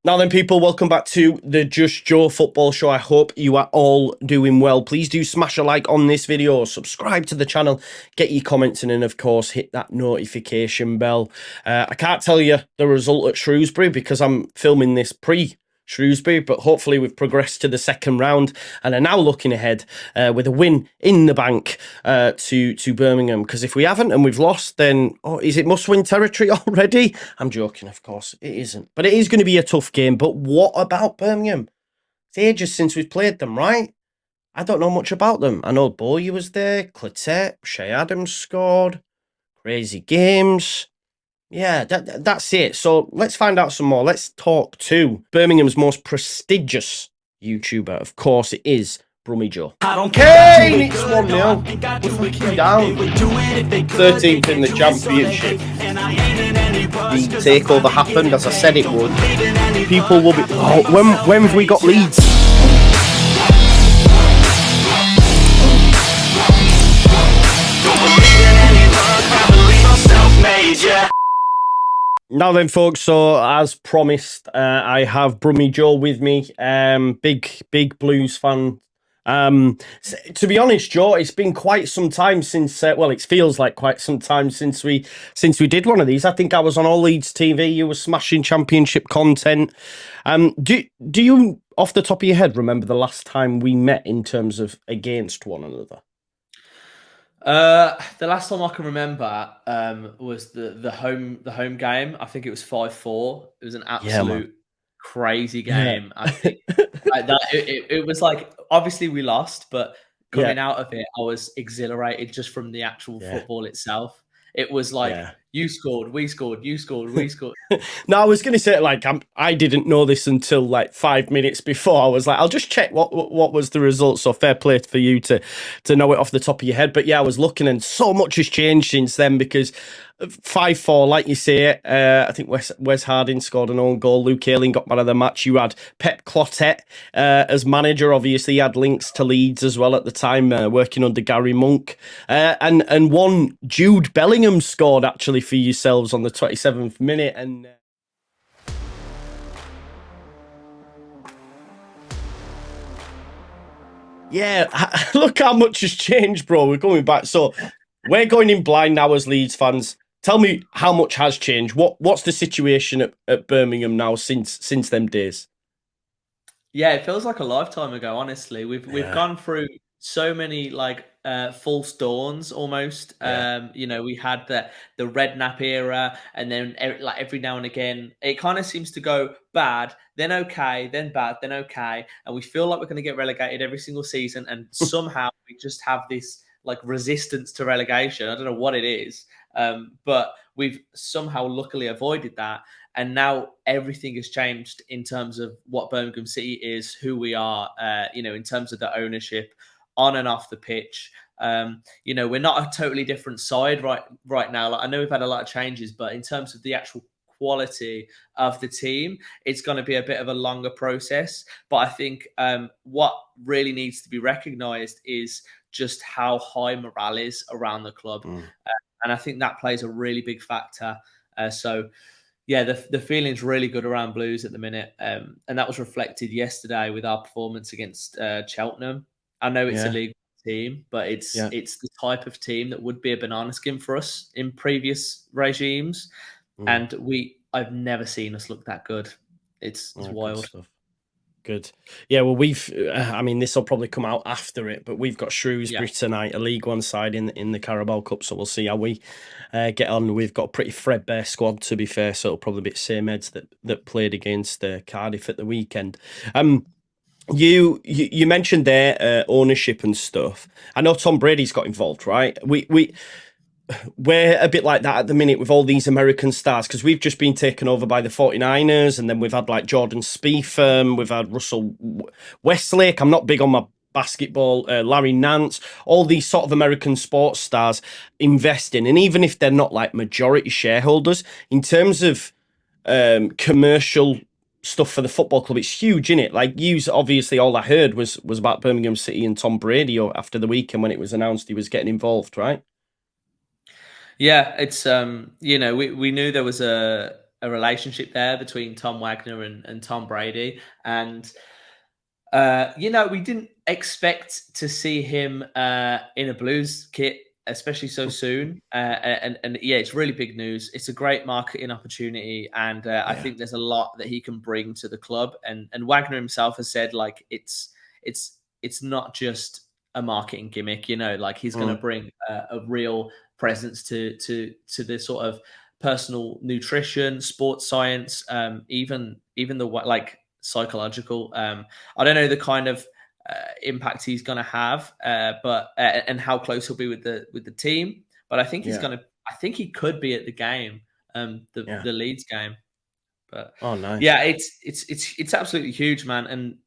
Now then, people, welcome back to the Just Joe Football Show. I hope you are all doing well. Please do smash a like on this video, subscribe to the channel, get your comments in, and of course, hit that notification bell. I can't tell you the result at Shrewsbury because I'm filming this pre-Shrewsbury, but hopefully we've progressed to the second round and are now looking ahead with a win in the bank to Birmingham. Because if we haven't and we've lost, then is it must-win territory already? I'm joking, of course. It isn't. But it is going to be a tough game. But what about Birmingham? It's ages since we've played them, right? I don't know much about them. I know Bowyer was there, Clitette, Shea Adams scored, crazy games. Yeah, that's it. So let's find out some more. Let's talk to Birmingham's most prestigious YouTuber. Of course, it is Brummy Joe. I don't care. It's 1-0. We're freaking down. 13th in the championship. The takeover happened as I said it would. People will be. Oh, when have we got Leeds? Now then, folks, so as promised, I have Brummy Joe with me, big Blues fan. To be honest, Joe, it's been quite some time since, well, it feels like quite some time since we did one of these. I think I was on All Leeds TV, you were smashing championship content. Do you, off the top of your head, remember the last time we met in terms of against one another? The last time I can remember was the home game. I think it was 5-4. It was an absolute crazy game. I think it was like, obviously we lost, but coming out of it, I was exhilarated just from the actual football itself. It was like, you scored, we scored, you scored, we scored. No, I was going to say, like, I didn't know this until like 5 minutes before. I was like, I'll just check what was the result. So fair play for you to know it off the top of your head. But yeah, I was looking, and so much has changed since then because 5-4, like you say, I think Wes Harding scored an own goal. Luke Ayling got man of the match. You had Pep Clotet as manager. Obviously, he had links to Leeds as well at the time, working under Gary Monk. And one Jude Bellingham scored actually for yourselves on the 27th minute. And yeah, look how much has changed, bro. We're going back. So we're going in blind now as Leeds fans. Tell me how much has changed. What's the situation at Birmingham now since them days? Yeah, it feels like a lifetime ago, honestly. We've gone through so many like false dawns almost. You know, we had the Redknapp era, and then like every now and again it kind of seems to go bad, then okay, then bad, then okay, and we feel like we're going to get relegated every single season, and somehow we just have this like resistance to relegation. I don't know what it is, but we've somehow luckily avoided that. And now everything has changed in terms of what Birmingham City is, who we are, you know, in terms of the ownership on and off the pitch. You know, we're not a totally different side right now. Like, I know we've had a lot of changes, but in terms of the actual quality of the team, it's going to be a bit of a longer process. But I think what really needs to be recognised is just how high morale is around the club. And I think that plays a really big factor. So yeah, the feeling's really good around Blues at the minute. And that was reflected yesterday with our performance against Cheltenham. I know it's a league team, but it's the type of team that would be a banana skin for us in previous regimes. And I've never seen us look that good. It's wild. Good. Yeah, well, I mean, this will probably come out after it, but we've got Shrewsbury tonight, a League One side in the Carabao Cup, so we'll see how we get on. We've got a pretty threadbare squad, to be fair, so it'll probably be the same heads that played against Cardiff at the weekend. You mentioned their ownership and stuff. I know Tom Brady's got involved, right? We're a bit like that at the minute with all these American stars because we've just been taken over by the 49ers, and then we've had like Jordan Spieth, we've had Russell Westlake. I'm not big on my basketball, Larry Nance, all these sort of American sports stars investing. And even if they're not like majority shareholders, in terms of commercial stuff for the football club, it's huge, isn't it? Like, obviously all I heard was about Birmingham City and Tom Brady after the weekend when it was announced he was getting involved, right? Yeah, it's you know, we knew there was a a relationship there between Tom Wagner and Tom Brady. And, we didn't expect to see him in a Blues kit, especially so soon. And yeah, it's really big news. It's a great marketing opportunity. And I think there's a lot that he can bring to the club. And Wagner himself has said, like, it's not just a marketing gimmick, like he's going to bring a real presence to the sort of personal nutrition, sports science, even the like psychological. I don't know the kind of impact he's going to have, but and how close he'll be with the team. But I think he's going to. I think he could be at the game, the Leeds game. But nice. yeah, it's absolutely huge, man. And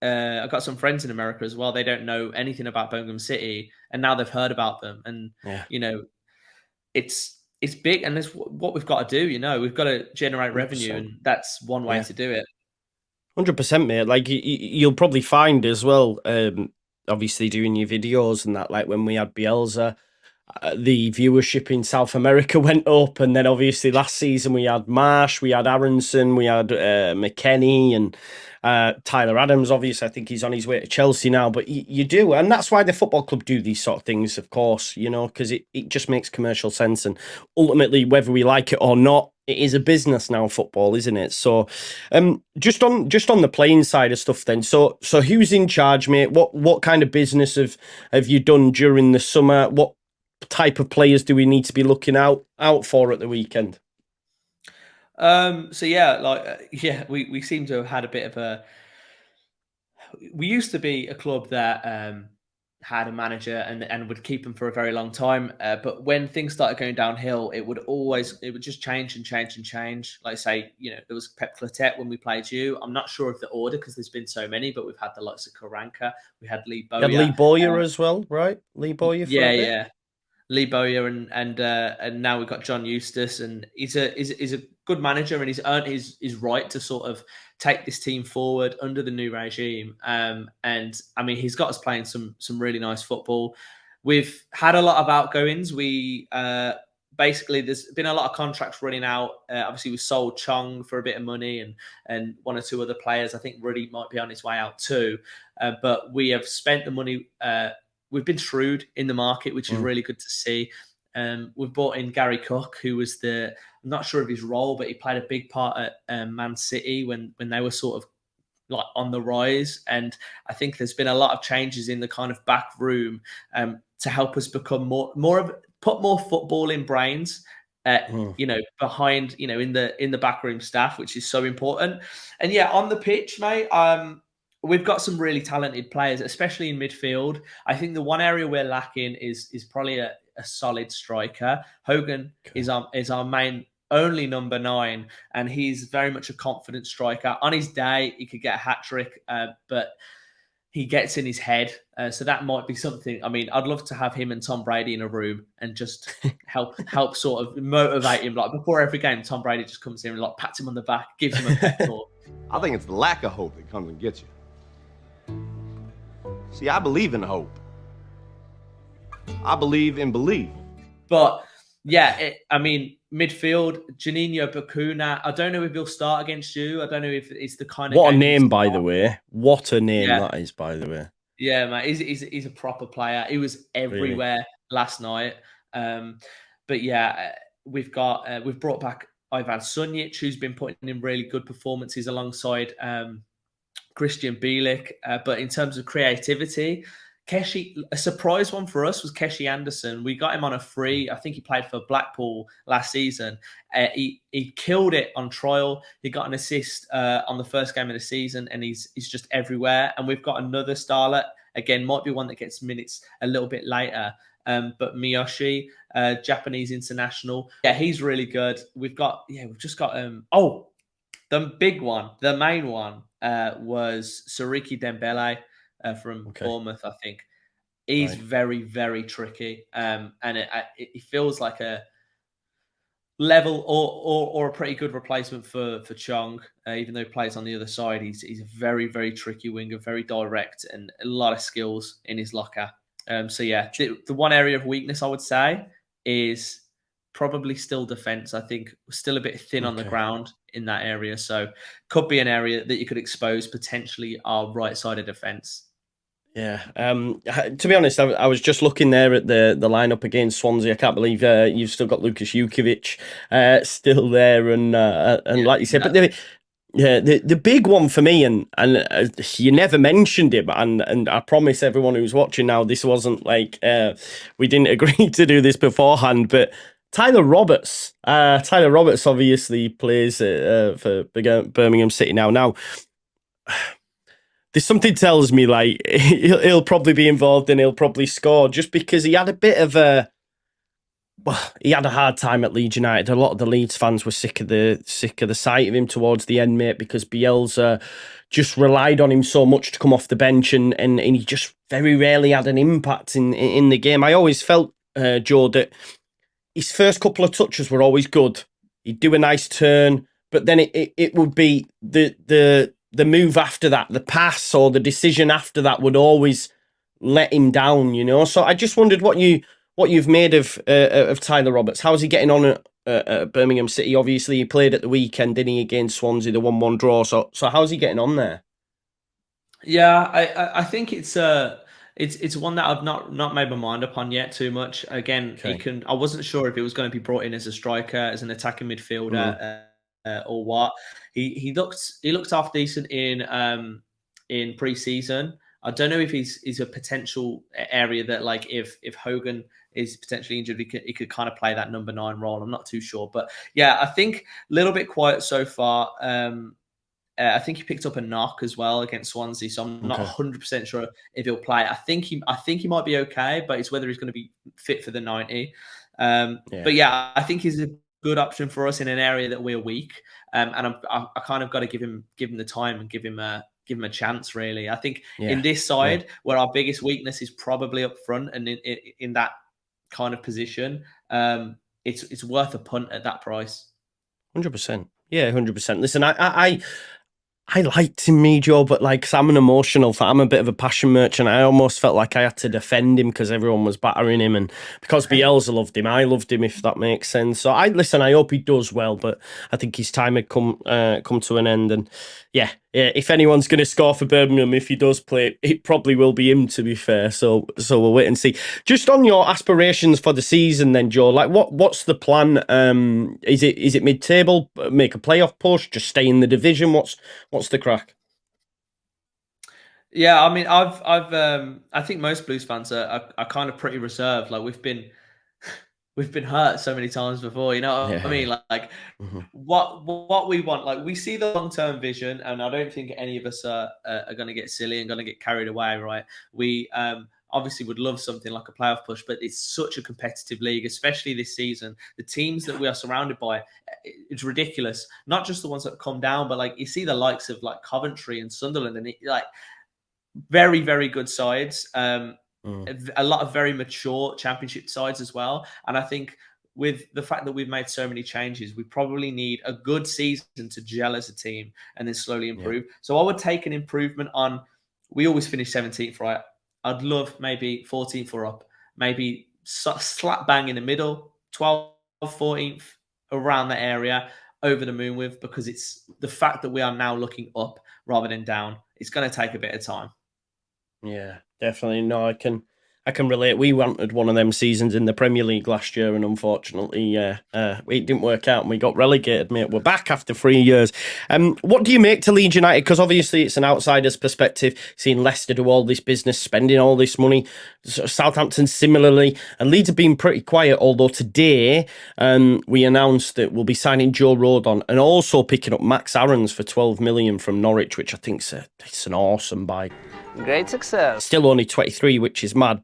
I've got some friends in America as well. They don't know anything about Birmingham City, and now they've heard about them. And it's big, and that's what we've got to do. We've got to generate 100%. revenue, and that's one way to do it. 100%, mate. Like you'll probably find as well. Obviously, doing your videos and that, like when we had Bielsa, the viewership in South America went up, and then obviously last season we had Marsh, we had Aronson, we had McKennie, and Tyler Adams. Obviously, I think he's on his way to Chelsea now. But you do, and that's why the football club do these sort of things, of course, because it just makes commercial sense, and ultimately, whether we like it or not, it is a business now, football, isn't it? So, just on the playing side of stuff, then. So who's in charge, mate? What kind of business have you done during the summer? What type of players do we need to be looking out for at the weekend? So yeah, we seem to have had a bit of a. We used to be a club that had a manager and would keep him for a very long time. But when things started going downhill, it would just change and change and change. Like say, there was Pep Clotet when we played you. I'm not sure of the order because there's been so many, but we've had the likes of Karanka. We had Lee Bowyer. You had Lee Bowyer as well, right? Lee Bowyer for a bit. Yeah. Lee Bowyer and now we've got John Eustace, and he's a good manager, and he's earned his right to sort of take this team forward under the new regime. And I mean, he's got us playing some really nice football. We've had a lot of outgoings. We basically there's been a lot of contracts running out. Obviously, we sold Chong for a bit of money, and one or two other players. I think Ruddy might be on his way out too. But we have spent the money. We've been shrewd in the market, which is really good to see. We've brought in Gary Cook, who was I'm not sure of his role, but he played a big part at Man City when they were sort of like on the rise. And I think there's been a lot of changes in the kind of back room to help us become put more football in brains. Behind, in the backroom staff, which is so important. And yeah, on the pitch, mate, we've got some really talented players, especially in midfield. I think the one area we're lacking is probably a solid striker. Hogan is our main only number 9, and he's very much a confident striker. On his day, he could get a hat-trick, but he gets in his head. So that might be something. I mean, I'd love to have him and Tom Brady in a room and just help sort of motivate him. Like before every game, Tom Brady just comes in and like pats him on the back, gives him a pep talk. I think it's the lack of hope that comes and gets you. See, I believe in hope. I believe in belief. But yeah, midfield, Juninho Bakuna. I don't know if he'll start against you. I don't know if it's the kind of. What a name, by the way. What a name that is, by the way. Yeah, man. He's a proper player. He was everywhere last night. But yeah, we've brought back Ivan Sunjic, who's been putting in really good performances alongside Christian Bielik. But in terms of creativity, Keshi, a surprise one for us was Keshi Anderson. We got him on a free. I think he played for Blackpool last season. He killed it on trial. He got an assist on the first game of the season, and he's just everywhere. And we've got another starlet. Again, might be one that gets minutes a little bit later. But Miyoshi, Japanese international. Yeah, he's really good. We've just got the big one, the main one was Sariki Dembele from Bournemouth, I think. He's very, very tricky. And it feels like a level or a pretty good replacement for Chong, even though he plays on the other side. He's a very, very tricky winger, very direct, and a lot of skills in his locker. So yeah, the one area of weakness I would say is probably still defense. I think still a bit thin on the ground in that area. So could be an area that you could expose potentially our right side of defense. Yeah. To be honest, I was just looking there at the lineup against Swansea. I can't believe you've still got Lucas Jukovic still there, and like you said, but the big one for me, and you never mentioned him, and I promise everyone who's watching now, this wasn't like we didn't agree to do this beforehand, but Tyler Roberts. Tyler Roberts obviously plays for Birmingham City now. Now, there's something tells me like he'll probably be involved and he'll probably score, just because he had a bit of a he had a hard time at Leeds United. A lot of the Leeds fans were sick of the sight of him towards the end, mate, because Bielsa just relied on him so much to come off the bench, and he just very rarely had an impact in the game. I always felt, Joe, that his first couple of touches were always good. He'd do a nice turn, but then it would be the move after that, the pass or the decision after that would always let him down, you know. So I just wondered what you've made of Tyler Roberts. How's he getting on at Birmingham City? Obviously, he played at the weekend, didn't he, against Swansea, the 1-1 draw. So how's he getting on there? Yeah, I think it's one that I've not made my mind upon yet too much. Again, I wasn't sure if it was going to be brought in as a striker, as an attacking midfielder, or what. He looked half decent in pre-season. I don't know if he's a potential area that, like, if Hogan is potentially injured, he could kind of play that number 9 role. I'm not too sure, but yeah, I think a little bit quiet so far. I think he picked up a knock as well against Swansea, so I'm not 100% sure if he'll play. I think he might be okay, but it's whether he's going to be fit for the 90. But yeah, I think he's a good option for us in an area that we're weak, and I kind of got to give him the time and give him a chance. Really, I think in this side where our biggest weakness is probably up front, and in that kind of position, it's worth a punt at that price. 100%. Yeah, 100%. Listen, I liked him, Joe, but like, 'cause I'm an emotional fan, I'm a bit of a passion merchant. I almost felt like I had to defend him because everyone was battering him, and because Bielsa loved him, I loved him, if that makes sense. So I hope he does well, but I think his time had come to an end, and yeah, if anyone's going to score for Birmingham, if he does play, it probably will be him, to be fair. So we'll wait and see. Just on your aspirations for the season then, Joe, like what's the plan? Is it mid-table, make a playoff push, just stay in the division? What's the crack? Yeah, I mean, I think most Blues fans are kind of pretty reserved. Like, we've been hurt so many times before, you know what I mean? Like, what we want, like, we see the long-term vision, and I don't think any of us are going to get silly and going to get carried away, right? We obviously would love something like a playoff push, but it's such a competitive league, especially this season. The teams that we are surrounded by, it's ridiculous. Not just the ones that come down, but like, you see the likes of like Coventry and Sunderland, and like, very, very good sides. A lot of very mature championship sides as well. And I think with the fact that we've made so many changes, we probably need a good season to gel as a team and then slowly improve. So I would take an improvement on, we always finish 17th, right? I'd love maybe 14th or up, maybe slap bang in the middle, 12th, 14th, around that area, over the moon with, because it's the fact that we are now looking up rather than down. It's going to take a bit of time. Yeah, definitely. No, I can relate. We wanted one of them seasons in the Premier League last year, and unfortunately, it didn't work out, and we got relegated, mate. We're back after 3 years. What do you make to Leeds United? Because obviously it's an outsider's perspective, seeing Leicester do all this business, spending all this money, Southampton similarly, and Leeds have been pretty quiet, although today we announced that we'll be signing Joe Rodon and also picking up Max Aarons for 12 million from Norwich, which I think it's an awesome buy. Great success. Still only 23, which is mad,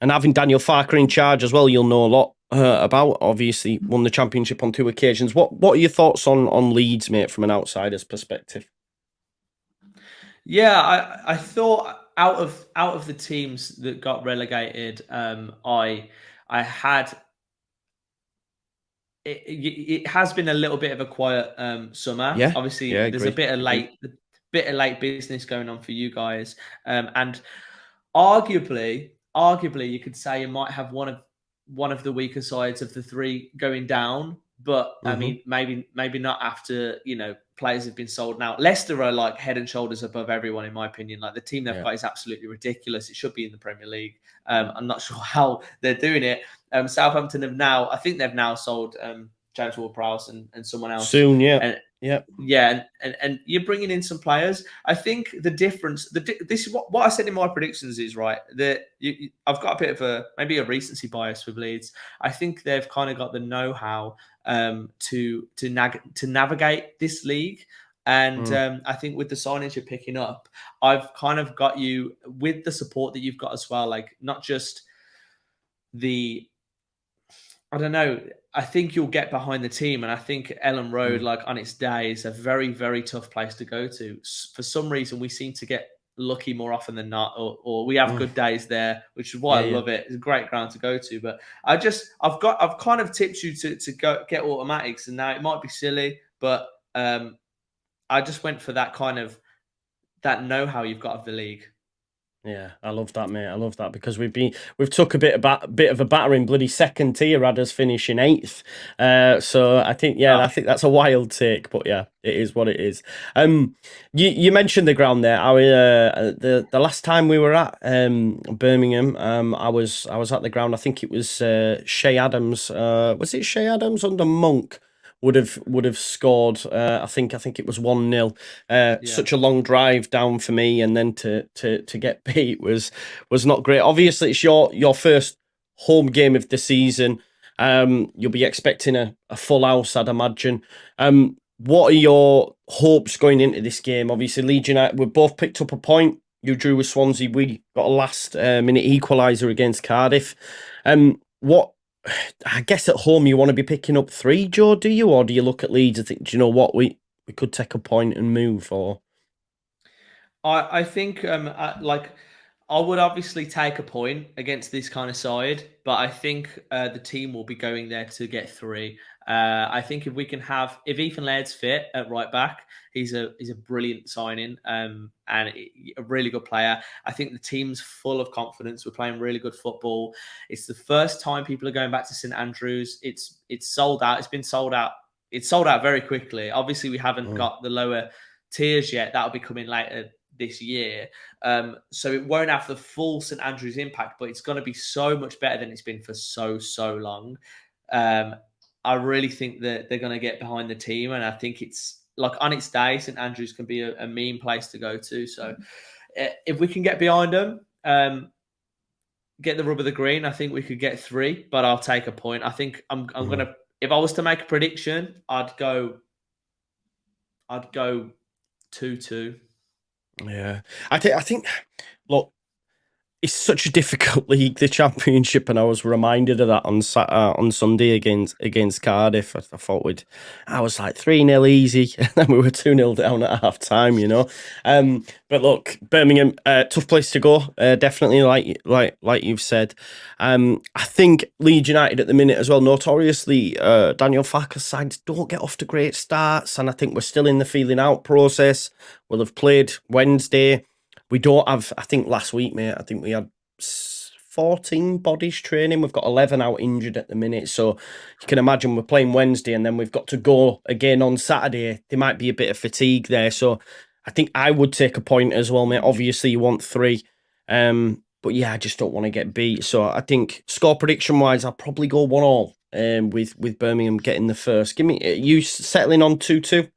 and having Daniel Farker in charge as well, you'll know a lot about. Obviously, won the championship on 2 occasions. What are your thoughts on Leeds, mate, from an outsider's perspective? Yeah, I thought out of the teams that got relegated, I had. It has been a little bit of a quiet summer. Yeah, obviously, there's a bit of late business going on for you guys, and arguably, you could say you might have one of one of the weaker sides of the three going down. But I mean, maybe not after, you know, players have been sold now. Leicester are like head and shoulders above everyone, in my opinion. Like the team they've got is absolutely ridiculous. It should be in the Premier League. I'm not sure how they're doing it. Southampton have now, I think they've now sold James Ward-Prowse and someone else soon. And you're bringing in some players. I think the difference, this is what I said in my predictions is right. That I've got a bit of maybe a recency bias with Leeds. I think they've kind of got the know-how to navigate this league. And I think with the signage you're picking up, I've kind of got you with the support that you've got as well. Like not just I don't know. I think you'll get behind the team, and I think Ellen Road, like on its day, is a very, very tough place to go to. For some reason, we seem to get lucky more often than not, or we have good days there, which is why I love it. It's a great ground to go to. But I've kind of tipped you to go get automatics, and now it might be silly, but I just went for that kind of that know-how you've got of the league. Yeah, I love that, mate. I love that because we've took a bit of a battering. Bloody second tier had us finishing 8th. So I think I think that's a wild take, but yeah, it is what it is. You mentioned the ground there. The last time we were at Birmingham, I was at the ground. I think it was Shay Adams. Was it Shay Adams under Monk? Would have scored. I think it was 1-0. Such a long drive down for me, and then to get beat was not great. Obviously, it's your first home game of the season. You'll be expecting a full house, I'd imagine. What are your hopes going into this game? Obviously, Leeds United, we both picked up a point. You drew with Swansea. We got a last minute equaliser against Cardiff. What? I guess at home you want to be picking up 3, Joe, do you? Or do you look at Leeds and think, do you know what, we could take a point and move? Or I think I would obviously take a point against this kind of side, but I think the team will be going there to get 3. I think if Ethan Laird's fit at right back, he's a brilliant signing and a really good player. I think the team's full of confidence. We're playing really good football. It's the first time people are going back to St Andrews. It's sold out. It's been sold out. It's sold out very quickly. Obviously, we haven't got the lower tiers yet. That'll be coming later this year. So it won't have the full St Andrews impact, but it's going to be so much better than it's been for so long. I really think that they're going to get behind the team, and I think it's like on its day, St Andrews can be a mean place to go to. So if we can get behind them, get the rub of the green, I think we could get 3, but I'll take a point. I think I'm going to, if I was to make a prediction, I'd go 2-2. Yeah, I think. Look, it's such a difficult league, the Championship, and I was reminded of that on Sunday against Cardiff. I thought I was like 3-0 easy, and then we were 2-0 down at half time, you know. But look, Birmingham, tough place to go, definitely, like you've said. I think Leeds United at the minute as well, notoriously, Daniel Farke's sides don't get off to great starts, and I think we're still in the feeling out process. We'll have played Wednesday. We don't have, I think last week, mate, I think we had 14 bodies training. We've got 11 out injured at the minute. So you can imagine we're playing Wednesday and then we've got to go again on Saturday. There might be a bit of fatigue there. So I think I would take a point as well, mate. Obviously, you want 3. But yeah, I just don't want to get beat. So I think score prediction-wise, I'll probably go 1-1 with Birmingham getting the first. Give me, you settling on 2-2?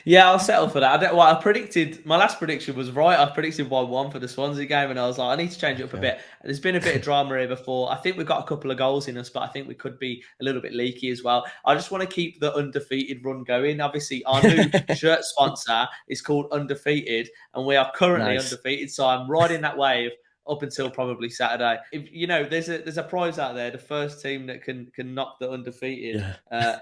Yeah, I'll settle for that. I predicted, my last prediction was right. I predicted 1-1 for the Swansea game, and I was like, I need to change it up a bit. There's been a bit of drama here before. I think we've got a couple of goals in us, but I think we could be a little bit leaky as well. I just want to keep the undefeated run going. Obviously, our new shirt sponsor is called Undefeated, and we are currently undefeated. So I'm riding that wave up until probably Saturday. If you know, there's a prize out there. The first team that can knock the undefeated.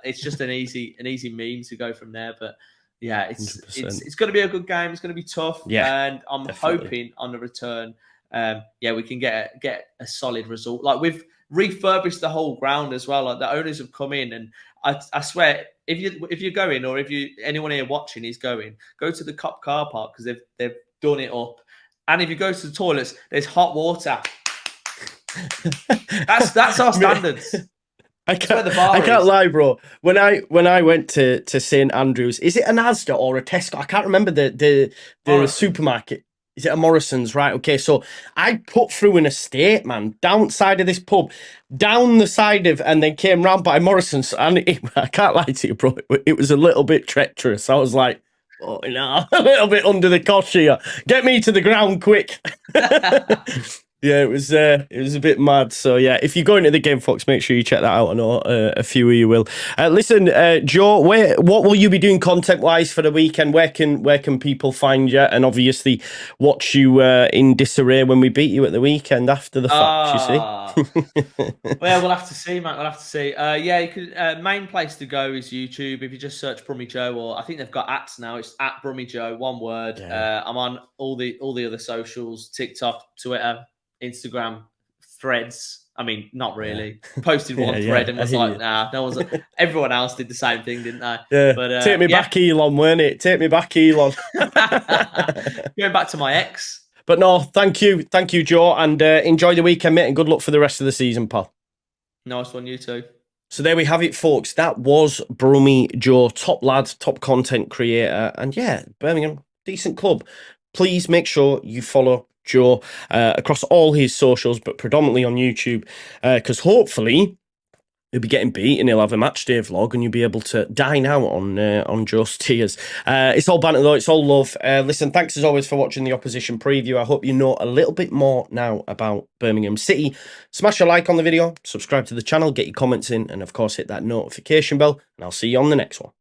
It's just an easy meme to go from there, but. Yeah, it's going to be a good game. It's going to be tough, and I'm hoping on the return, we can get a solid result. Like we've refurbished the whole ground as well. Like the owners have come in, and I swear, if you're going, or if anyone here watching is going, go to the Cop car park because they've done it up. And if you go to the toilets, there's hot water. That's our standards. I where the bar can't is. lie, bro. When I went to St Andrews, is it an Asda or a Tesco? I can't remember the supermarket. Is it a Morrison's? Right. Okay. So I put through an estate, man, down side of this pub, down the side of, and then came round by Morrison's. And I can't lie to you, bro. It was a little bit treacherous. I was like, oh no, a little bit under the cosh here. Get me to the ground quick. Yeah, it was a bit mad. So yeah, if you go into the game, folks, make sure you check that out. I know a few of you will. Listen, Joe, what will you be doing content wise for the weekend? Where can people find you? And obviously, watch you in disarray when we beat you at the weekend after the fact. You see? Well, we'll have to see, mate. We'll have to see. Yeah, you could. Main place to go is YouTube. If you just search Brummy Joe, or I think they've got ats now. It's at Brummy Joe, one word. Yeah. I'm on all the other socials: TikTok, Twitter, Instagram, Threads. I mean, not really. Yeah. Posted one thread and was like, nah, no one's. Everyone else did the same thing, didn't they? Yeah. But take me back, Elon, weren't it? Take me back, Elon. Going back to my ex. But no, thank you, Joe, and enjoy the weekend, mate, and good luck for the rest of the season, pal. Nice one, you too. So there we have it, folks. That was Brummy Joe, top lad, top content creator, and yeah, Birmingham, decent club. Please make sure you follow Joe across all his socials, but predominantly on YouTube, because hopefully he'll be getting beat and he'll have a match day vlog and you'll be able to dine out on Joe's tears. It's all banter though, it's all love. Listen, thanks as always for watching the opposition preview. I hope you know a little bit more now about Birmingham City. Smash a like on the video, subscribe to the channel, get your comments in, and of course hit that notification bell, and I'll see you on the next one.